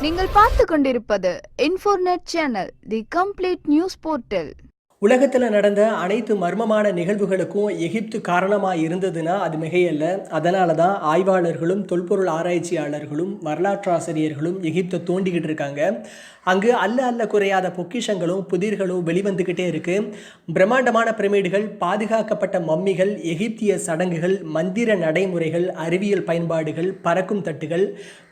நீங்கள் பார்த்து கொண்டிருப்பது Infornet channel, the complete news portal. உலகத்தில் நடந்த அனைத்து மர்மமான நிகழ்வுகளுக்கும் எகிப்து காரணமாக இருந்ததுன்னா அது மிகையல்ல. அதனால தான் ஆய்வாளர்களும் தொல்பொருள் ஆராய்ச்சியாளர்களும் வரலாற்றாசிரியர்களும் எகிப்தை தோண்டிக்கிட்டு இருக்காங்க. அங்கு அல்ல குறையாத பொக்கிஷங்களும் புதிர்களும் வெளிவந்துக்கிட்டே இருக்கு. பிரம்மாண்டமான பிரமிடுகள், பாதுகாக்கப்பட்ட மம்மிகள், எகிப்திய சடங்குகள், மந்திர நடைமுறைகள், அறிவியல் பயன்பாடுகள், பறக்கும் தட்டுகள்,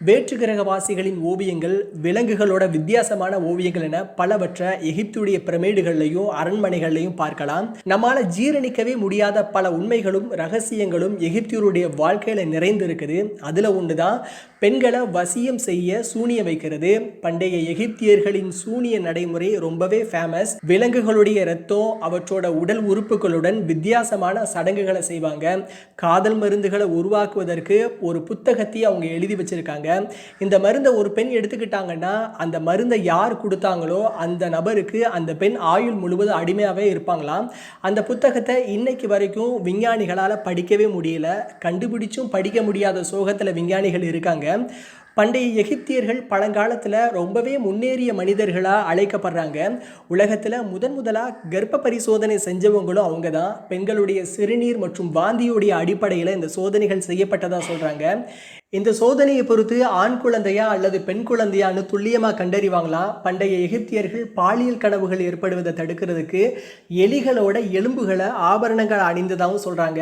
வேற்றுக்கிரகவாசிகளின் ஓவியங்கள், விலங்குகளோட வித்தியாசமான ஓவியங்கள் என பலவற்றை எகிப்துடைய பிரமிடுகள்லையும் அரண்மனைகள்லையும் பார்க்கலாம். நம்மால ஜீரணிக்கவே முடியாத பல உண்மைகளும் ரகசியங்களும் எகிப்தியருடைய வாழ்க்கையில நிறைந்து இருக்குது. அதுல ஒன்றுதான் பெண்களை வசியம் செய்ய சூனிய வைக்கிறது. பண்டைய எகிப்தியர்களின் சூனிய நடைமுறை ரொம்பவே ஃபேமஸ். விலங்குகளுடைய ரத்தம், அவற்றோட உடல் உறுப்புகளுடன் வித்தியாசமான சடங்குகளை செய்வாங்க. காதல் மருந்துகளை உருவாக்குவதற்கு ஒரு புத்தகத்தை அவங்க எழுதி வச்சிருக்காங்க. இந்த மருந்தை ஒரு பெண் எடுத்துக்கிட்டாங்கன்னா அந்த மருந்தை யார் கொடுத்தாங்களோ அந்த நபருக்கு அந்த பெண் ஆயுள் முழுவதும் அடிமையாகவே இருப்பாங்களாம். அந்த புத்தகத்தை இன்னைக்கு வரைக்கும் விஞ்ஞானிகளால் படிக்கவே முடியல. கண்டுபிடிச்சும் படிக்க முடியாத சோகத்தில் விஞ்ஞானிகள் இருக்காங்க. பண்டைய எகிப்தியர்கள் பழங்காலத்தில் ரொம்பவே முன்னேறிய மனிதர்களாக அழைக்கப்படுறாங்க. உலகத்தில் முதலாக கர்ப்ப பரிசோதனை செஞ்சவங்களும் அவங்க தான். பெண்களுடைய சிறுநீர் மற்றும் வாந்தியுடைய அடிப்படையில் இந்த சோதனைகள் செய்யப்பட்டதாக சொல்கிறாங்க. இந்த சோதனையை பொறுத்து ஆண் குழந்தையா அல்லது பெண் குழந்தையான்னு துல்லியமாக கண்டறிவாங்களாம். பண்டைய எகிப்தியர்கள் பாலியல் கனவுகள் ஏற்படுவதை தடுக்கிறதுக்கு எலிகளோட எலும்புகளை ஆபரணங்கள் அணிந்ததாகவும் சொல்கிறாங்க.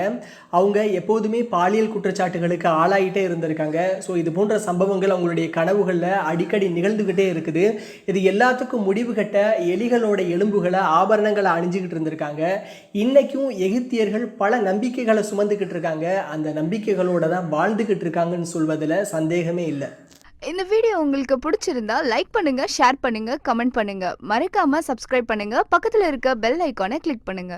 அவங்க எப்போதுமே பாலியல் குற்றச்சாட்டுகளுக்கு ஆளாயிட்டே இருந்திருக்காங்க. ஸோ இது போன்ற சம்பவங்கள் அவங்களுடைய கனவுகளில் அடிக்கடி நிகழ்ந்துக்கிட்டே இருக்குது. இது எல்லாத்துக்கும் முடிவு கட்ட எலிகளோட எலும்புகளை ஆபரணங்களை அணிஞ்சிக்கிட்டு இருந்திருக்காங்க. இன்னைக்கும் எகிப்தியர்கள் பல நம்பிக்கைகளை சுமந்துக்கிட்டு இருக்காங்க. அந்த நம்பிக்கைகளோட தான் வாழ்ந்துக்கிட்டு இருக்காங்கன்னு சொல்வதில் சந்தேகமே இல்லை. இந்த வீடியோ உங்களுக்கு பிடிச்சிருந்தா லைக் பண்ணுங்க, ஷேர் பண்ணுங்க, கமெண்ட் பண்ணுங்க. மறக்காம சப்ஸ்கிரைப் பண்ணுங்க. பக்கத்துல இருக்க பெல் ஐகானை கிளிக் பண்ணுங்க.